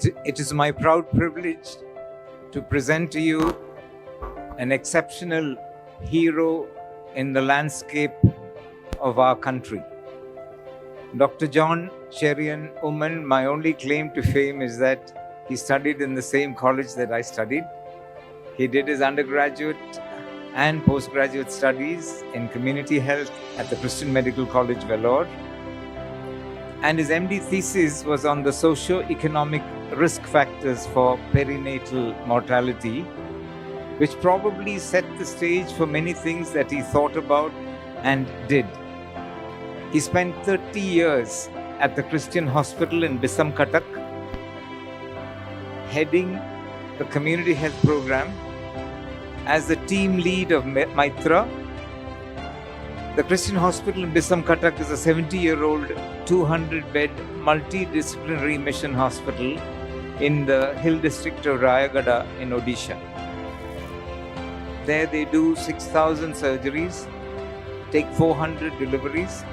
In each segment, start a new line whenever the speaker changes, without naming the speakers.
It is my proud privilege to present to you an exceptional hero in the landscape of our country. Dr. John Cherian Oommen, my only claim to fame is that he studied in the same college that I studied. He did his undergraduate and postgraduate studies in community health at the Christian Medical College, Vellore. And his MD thesis was on the socio-economic risk factors for perinatal mortality, which probably set the stage for many things that he thought about and did. He spent 30 years at the Christian hospital in Bissamcuttack, heading the community health program as the team lead of Mitra. The Christian hospital in Bissamcuttack is a 70-year-old, 200-bed multidisciplinary mission hospital in the hill district of Rayagada in Odisha. There they do 6,000 surgeries, take 400 deliveries.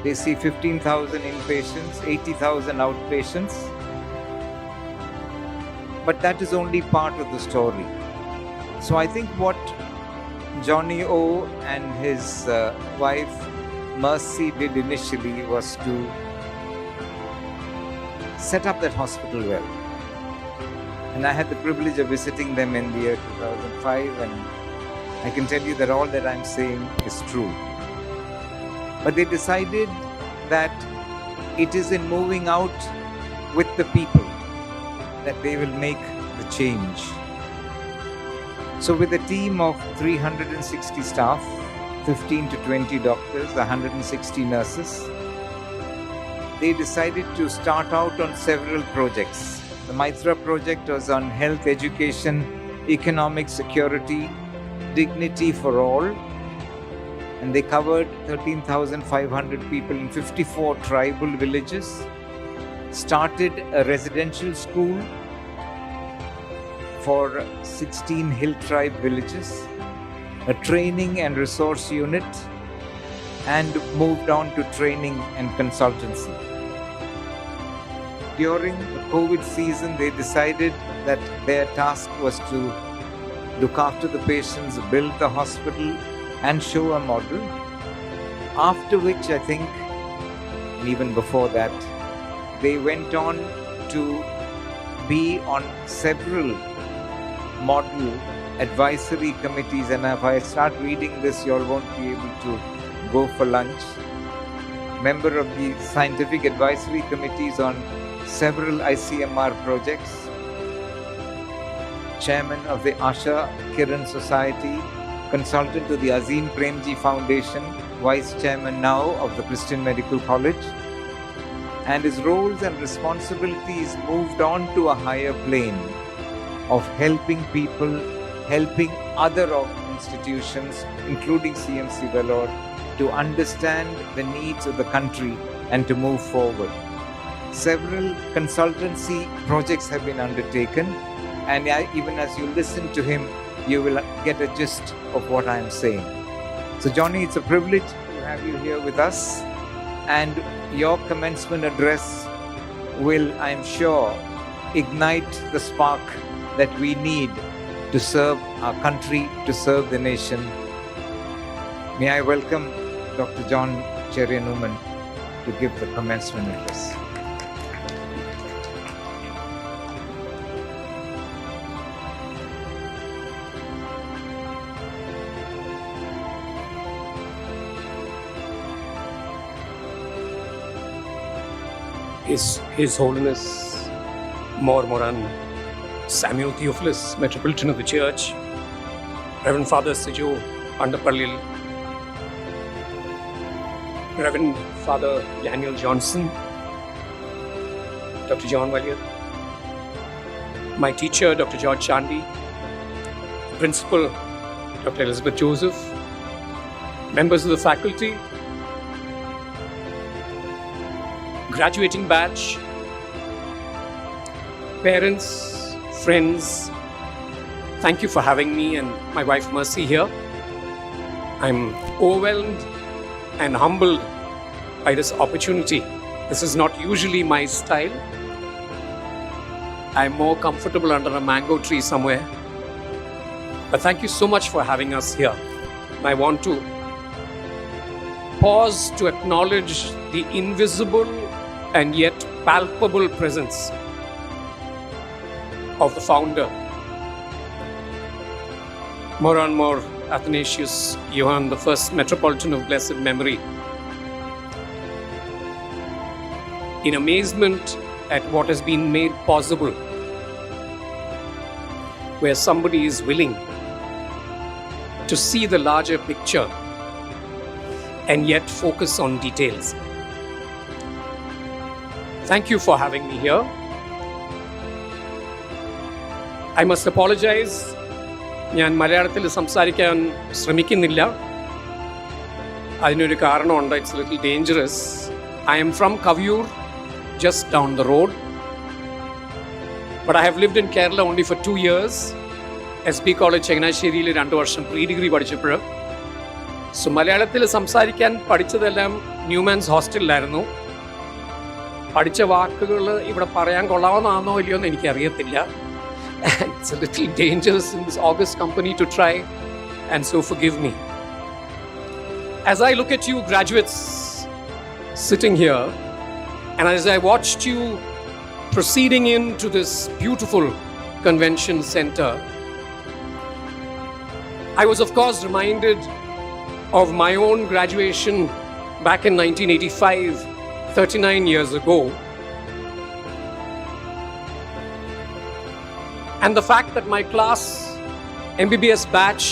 They see 15,000 inpatients, 80,000 outpatients. But that is only part of the story. So I think what Johnny O and his wife Mercy did initially was to set up that hospital well. And I had the privilege of visiting them in the year 2005, and I can tell you that all that I'm saying is true. But they decided that it is in moving out with the people that they will make the change. So with a team of 360 staff, 15 to 20 doctors, 160 nurses, they decided to start out on several projects. The Mitra project was on health, education, economic security, dignity for all, and they covered 13,500 people in 54 tribal villages, started a residential school for 16 hill tribe villages, a training and resource unit, and moved on to training and consultancy. During the COVID season, they decided that their task was to look after the patients, build the hospital, and show a model. After which, I think, and even before that, they went on to be on several model advisory committees, and if I start reading this, you all won't be able to go for lunch. Member of the scientific advisory committees on several ICMR projects, chairman of the Asha Kiran Society, consultant to the Azim Premji Foundation, vice chairman now of the Christian Medical College, and his roles and responsibilities moved on to a higher plane of helping people, helping other institutions, including CMC Vellore, to understand the needs of the country and to move forward. Several consultancy projects have been undertaken, and even as you listen to him, you will get a gist of what I am saying. So Johnny, it's a privilege to have you here with us, and your commencement address will, I am sure, ignite the spark that we need to serve our country, to serve the nation. May I welcome Dr. John Cherian Oommen to give the commencement address.
His Holiness Moran Samuel Theophilus, Metropolitan of the Church, Reverend Father Sijo Andapallil, Reverend Father Daniel Johnson, Dr. John Valier, my teacher, Dr. George Chandy, Principal, Dr. Elizabeth Joseph, members of the faculty, graduating batch, parents, friends, thank you for having me and my wife Mercy here. I'm overwhelmed and humbled by this opportunity. This is not usually my style. I'm more comfortable under a mango tree somewhere. But thank you so much for having us here. I want to pause to acknowledge the invisible and yet palpable presence of the founder, More Athanasius Johann, the first Metropolitan of blessed memory. In amazement at what has been made possible, where somebody is willing to see the larger picture and yet focus on details. Thank you for having me here. I must apologize. ഞാൻ മലയാളത്തിൽ സംസാരിക്കാൻ ശ്രമിക്കുന്നില്ല. അതിനൊരു കാരണമുണ്ട്. It's a little dangerous. I am from Kaviyur, just down the road. But I have lived in Kerala only for 2 years. SB College ചങ്ങനാശ്ശേരിയിൽ 2 വർഷം pre-degree പഠിച്ചപ്പോൾ. So മലയാളത്തിൽ സംസാരിക്കാൻ പഠിച്ചതെല്ലാം ന്യൂമാൻസ് ഹോസ്റ്റലിലായിരുന്നു. പഠിച്ച വാക്കുകൾ ഇവിടെ പറയാൻ കൊള്ളാവുന്നതാണോ ഇല്ലയോ എന്ന് എനിക്കറിയത്തില്ല. It's a little dangerous in this august company to try, and so forgive me. As I look at you graduates sitting here, and as I watched you proceeding into this beautiful convention center, I was of course reminded of my own graduation back in 1985, 39 years ago. And the fact that my class, MBBS Batch,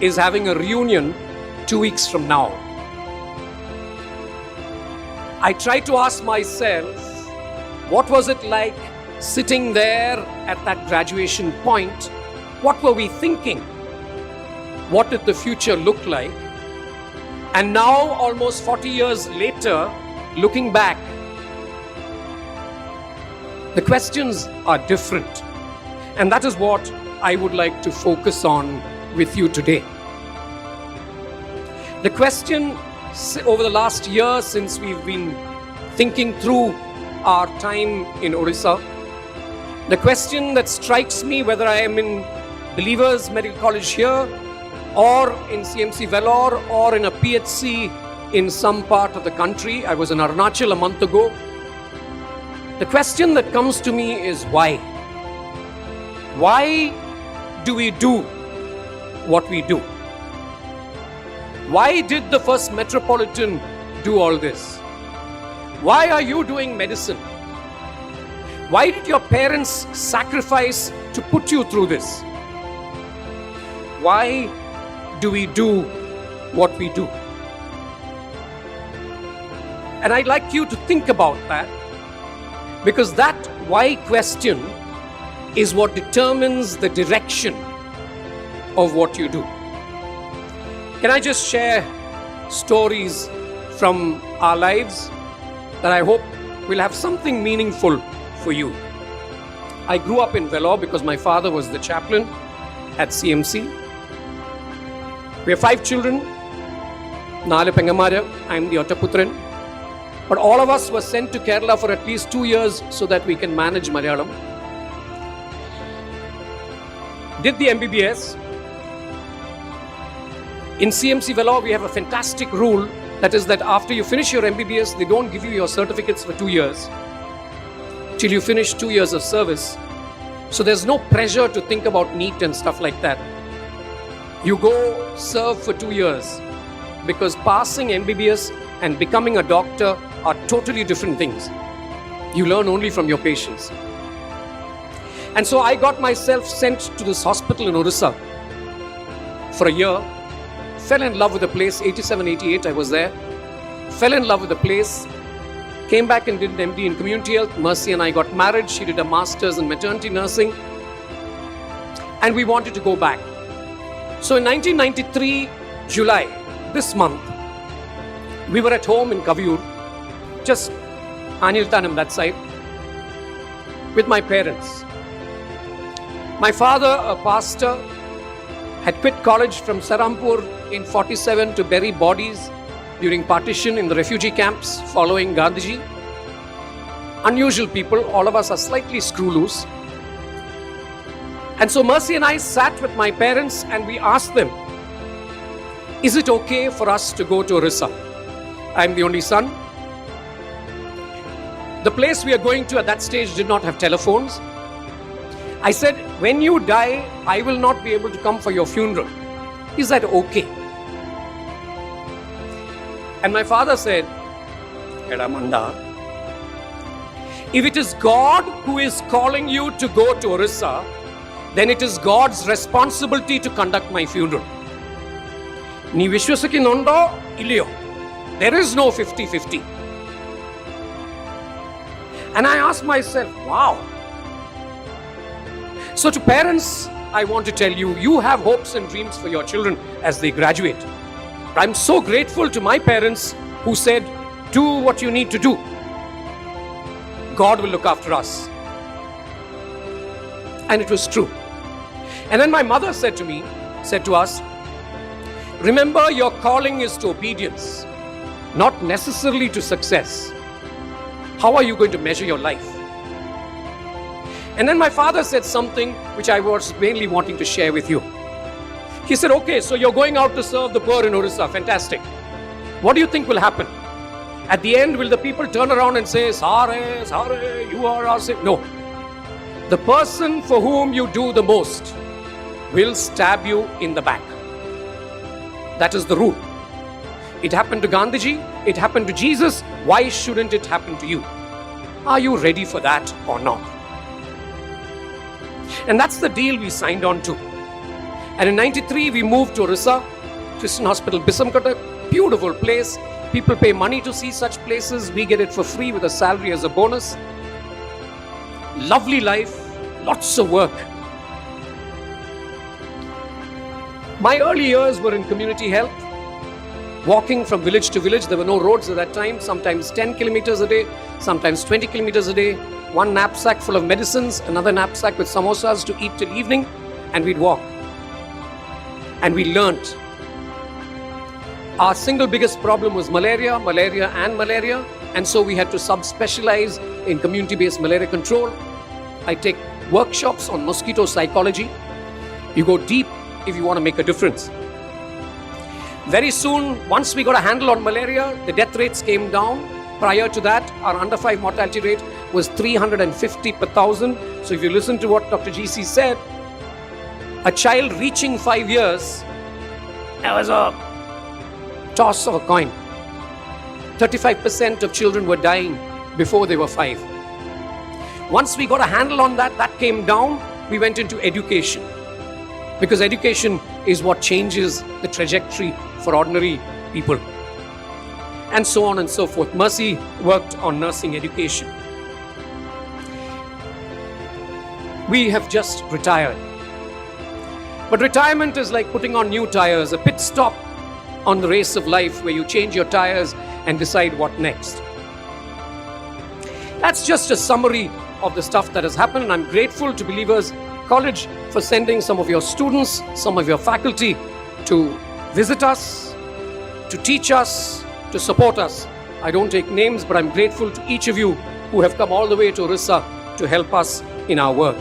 is having a reunion 2 weeks from now. I tried to ask myself, what was it like sitting there at that graduation point? What were we thinking? What did the future look like? And now, almost 40 years later, looking back, the questions are different. And that is what I would like to focus on with you today. The question over the last year, since we've been thinking through our time in Odisha, the question that strikes me, whether I am in Believers Medical College here, or in CMC Vellore, or in a PHC in some part of the country. I was in Arunachal a month ago. The question that comes to me is why? Why do we do what we do? Why did the first Metropolitan do all this? Why are you doing medicine? Why did your parents sacrifice to put you through this? Why do we do what we do? And I'd like you to think about that, because that why question is what determines the direction of what you do. Can I just share stories from our lives that I hope will have something meaningful for you? I grew up in Vellore because my father was the chaplain at CMC. We have 5 children. 4 pengamara. I am the Ottaputran. But all of us were sent to Kerala for at least 2 years so that we can manage Malayalam. Did the MBBS. In CMC Vellore, we have a fantastic rule, that is that after you finish your MBBS, they don't give you your certificates for 2 years till you finish 2 years of service. So there's no pressure to think about NEET and stuff like that. You go serve for 2 years, because passing MBBS and becoming a doctor are totally different things. You learn only from your patients. And so I got myself sent to this hospital in Odisha for a year. Fell in love with the place. 87, 88 I was there. Fell in love with the place. Came back and did an MD in community health. Mercy and I got married. She did a master's in maternity nursing. And we wanted to go back. So in 1993, July, this month, we were at home in Kaviyur, just Aniltanam that side, with my parents. My father, a pastor, had quit college from Sarampur in 47 to bury bodies during partition in the refugee camps following Gandhiji. unusual people. All of us are slightly screw loose. And so Mercy and I sat with my parents and we asked them, is it okay for us to go to Odisha? I'm the only son. The place we are going to at that stage did not have telephones. I said, when you die, I will not be able to come for your funeral. Is that okay? And my father said, Edamanda, if it is God who is calling you to go to Odisha, then it is God's responsibility to conduct my funeral. Ni vishwasakinnondo illiyo. There is no 50-50. And I asked myself, wow. So to parents, I want to tell you, you have hopes and dreams for your children as they graduate. I'm so grateful to my parents who said, do what you need to do. God will look after us. And it was true. And then my mother said to us, remember, your calling is to obedience, not necessarily to success. How are you going to measure your life? And then my father said something which I was mainly wanting to share with you. He said, okay, so you're going out to serve the poor in Odisha. Fantastic. What do you think will happen? At the end, will the people turn around and say, Sare, Sare, you are our savior? No. The person for whom you do the most will stab you in the back. That is the rule. It happened to Gandhiji. It happened to Jesus. Why shouldn't it happen to you? Are you ready for that or not? And that's the deal we signed on to. And in 93, we moved to Odisha, Christian Hospital, Bissamcuttack, beautiful place. People pay money to see such places. We get it for free with a salary as a bonus. Lovely life, lots of work. My early years were in community health, walking from village to village. There were no roads at that time, sometimes 10 kilometers a day, sometimes 20 kilometers a day. One knapsack full of medicines, another knapsack with samosas to eat till evening, and we'd walk. And we learnt. Our single biggest problem was malaria, and so we had to subspecialize in community-based malaria control. I take workshops on mosquito psychology. You go deep if you want to make a difference. Very soon, once we got a handle on malaria, the death rates came down. Prior to that, our under 5 mortality rate was 350 per thousand. So if you listen to what Dr. GC said, a child reaching 5 years, that was a toss of a coin. 35% of children were dying before they were 5. Once we got a handle on that, that came down, we went into education. Because education is what changes the trajectory for ordinary people. And so on and so forth. Mercy worked on nursing education. We have just retired. But retirement is like putting on new tires, a pit stop on the race of life where you change your tires and decide what next. That's just a summary of the stuff that has happened, and I'm grateful to Believers College for sending some of your students, some of your faculty to visit us, to teach us, to support us. I don't take names, but I'm grateful to each of you who have come all the way to Odisha to help us in our work.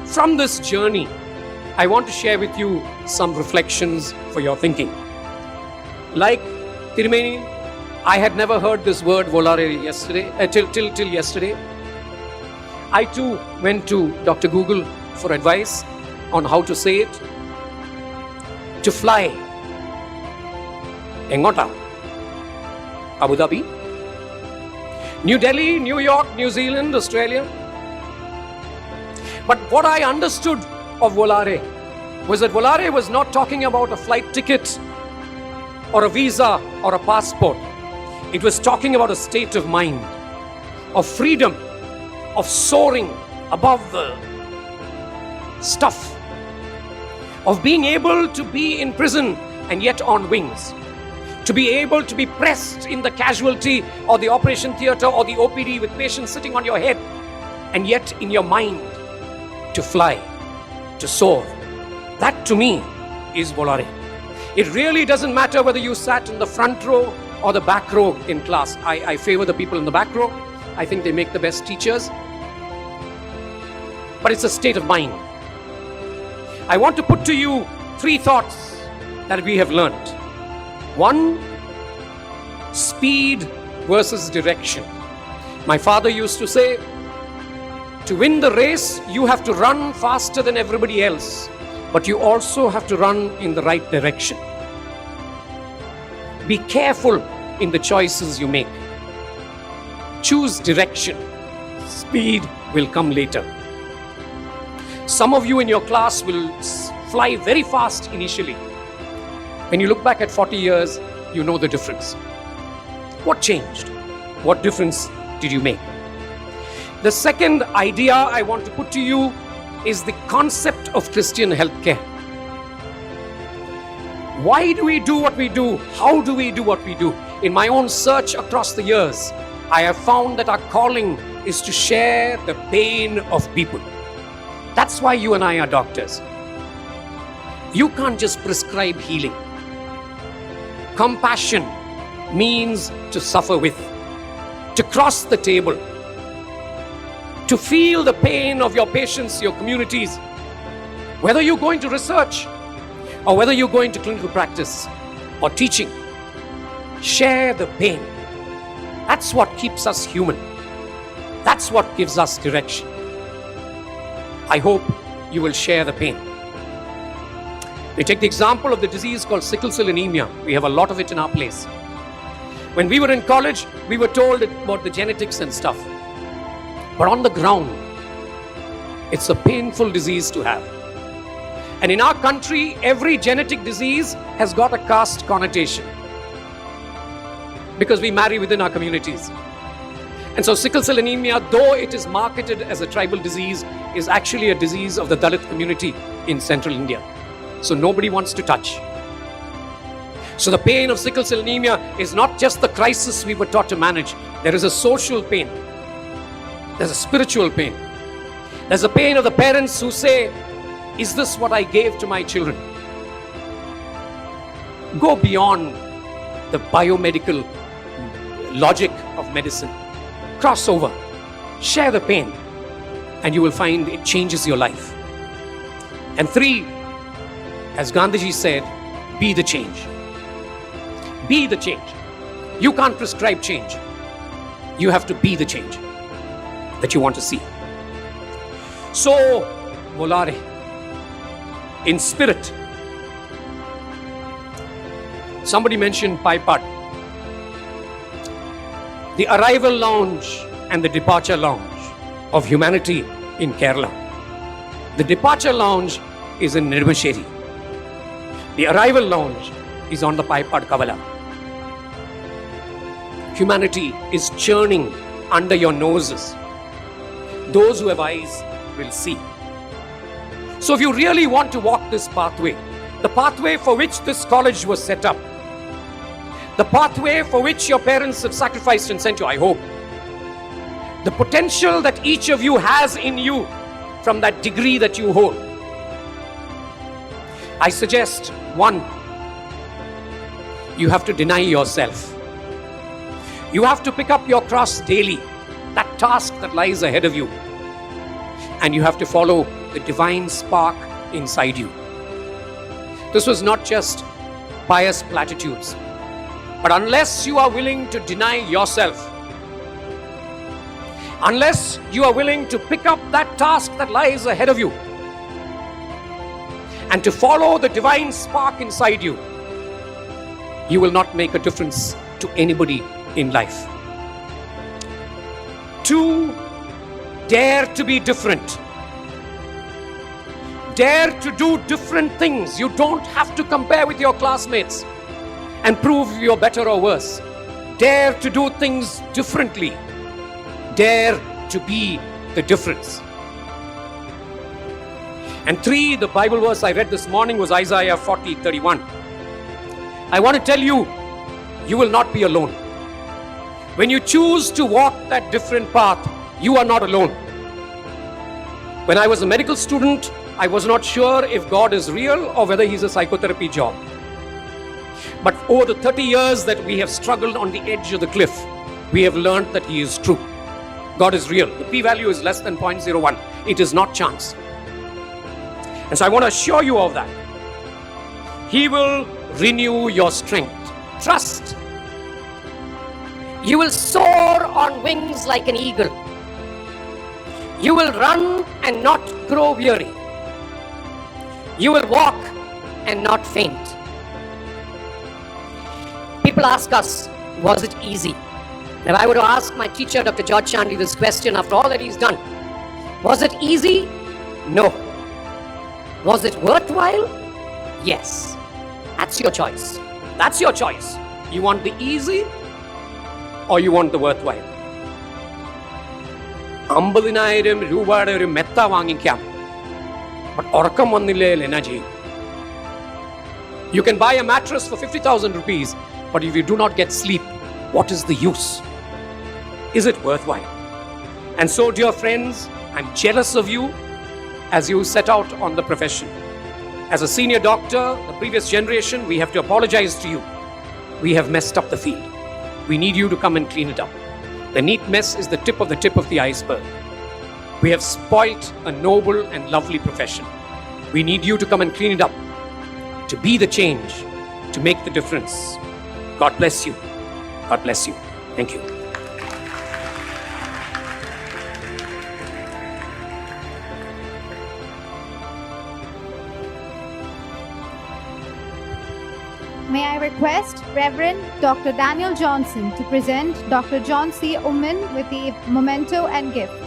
From this journey, I want to share with you some reflections for your thinking. Like Tirumeni, I had never heard this word VOLARE yesterday, till yesterday. I too went to Dr. Google for advice on how to say it. To fly. Engota. Abu Dhabi. New Delhi, New York, New Zealand, Australia. But what I understood of VOLARE was that VOLARE was not talking about a flight ticket or a visa or a passport. It was talking about a state of mind, of freedom, of soaring above the stuff, of being able to be in prison and yet on wings, to be able to be pressed in the casualty or the operation theatre or the OPD with patients sitting on your head, and yet in your mind to fly, to soar. That to me is VOLARE. It really doesn't matter whether you sat in the front row or the back row in class. I favor the people in the back row. I think they make the best teachers. But it's a state of mind. I want to put to you 3 thoughts that we have learned. 1, speed versus direction. My father used to say, to win the race, you have to run faster than everybody else, but you also have to run in the right direction. Be careful in the choices you make. Choose direction. Speed will come later. Some of you in your class will fly very fast initially. When you look back at 40 years, you know the difference. What changed? What difference did you make? The second idea I want to put to you is the concept of Christian healthcare. Why do we do what we do? How do we do what we do? In my own search across the years, I have found that our calling is to share the pain of people. That's why you and I are doctors. You can't just prescribe healing. Compassion means to suffer with, to cross the table, to feel the pain of your patients, your communities. Whether you're going to research or whether you're going to clinical practice or teaching, share the pain. That's what keeps us human. That's what gives us direction. I hope you will share the pain. We take the example of the disease called sickle cell anemia. We have a lot of it in our place. When we were in college, we were told about the genetics and stuff. But on the ground, it's a painful disease to have. And in our country, every genetic disease has got a caste connotation, because we marry within our communities. And so sickle cell anemia, though it is marketed as a tribal disease, is actually a disease of the Dalit community in central India. So nobody wants to touch. So the pain of sickle cell anemia is not just the crisis we were taught to manage. There is a social pain. There's a spiritual pain. There's a pain of the parents who say, is this what I gave to my children? Go beyond the biomedical logic of medicine. Cross over. Share the pain. And you will find it changes your life. And 3, as Gandhiji said, be the change. Be the change. You can't prescribe change. You have to be the change that you want to see. So, volare, in spirit. Somebody mentioned Paipat. The arrival lounge and the departure lounge of humanity in Kerala. The departure lounge is in Nirmasheri. The arrival lounge is on the Paipat Kavala. Humanity is churning under your noses. Those who have eyes will see. So if you really want to walk this pathway, the pathway for which this college was set up, the pathway for which your parents have sacrificed and sent you, I hope, the potential that each of you has in you from that degree that you hold, I suggest, 1, you have to deny yourself. You have to pick up your cross daily, that task that lies ahead of you. And you have to follow the divine spark inside you. This was not just pious platitudes. But unless you are willing to deny yourself, unless you are willing to pick up that task that lies ahead of you and to follow the divine spark inside you, you will not make a difference to anybody in life. 2, dare to be different. Dare to do different things. You don't have to compare with your classmates and prove you're better or worse. Dare to do things differently. Dare to be the difference. And 3, the Bible verse I read this morning was Isaiah 40:31. I want to tell you, you will not be alone. When you choose to walk that different path, you are not alone. When I was a medical student, I was not sure if God is real or whether he's a psychotherapy job. But over the 30 years that we have struggled on the edge of the cliff, we have learned that He is true. God is real. The p-value is less than 0.01. It is not chance. And so I want to assure you of that. He will renew your strength. Trust.
You will soar on wings like an eagle. You will run and not grow weary. You will walk and not faint. People ask us, was it easy? If I were to ask my teacher, Dr. George Chandler, this question after all that he's done, was it easy? No. Was it worthwhile? Yes. That's your choice.
That's your choice. You want the easy or you want the worthwhile? 50,000 രൂപയുടെ ഒരു മെത്ത വാങ്ങിക്കാം. But ഉറക്കം വന്നില്ലേ എന്നാ ചെയ്യും? You can buy a mattress for 50,000 rupees, but if you do not get sleep, what is the use? Is it worthwhile? And so, dear friends, I'm jealous of you as you set out on the profession. As a senior doctor, the previous generation, we have to apologize to you. We have messed up the field. We need you to come and clean it up. The neat mess is the tip of the iceberg. We have spoilt a noble and lovely profession. We need you to come and clean it up, to be the change, to make the difference. God bless you. God bless you. Thank you.
May I request Reverend Dr. Daniel Johnson to present Dr. John C. Oommen with the memento and gift.